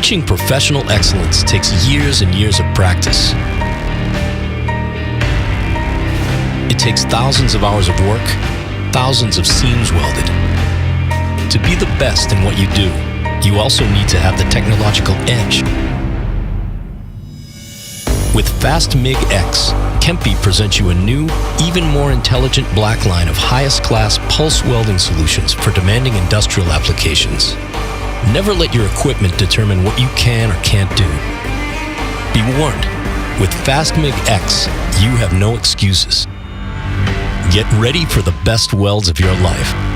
Reaching professional excellence takes years and years of practice. It takes thousands of hours of work, thousands of seams welded. To be the best in what you do, you also need to have the technological edge. With FastMig X, Kemppi presents you a new, even more intelligent black line of highest class pulse welding solutions for demanding industrial applications. Never let your equipment determine what you can or can't do. Be warned, with FastMig X, you have no excuses. Get ready for the best welds of your life.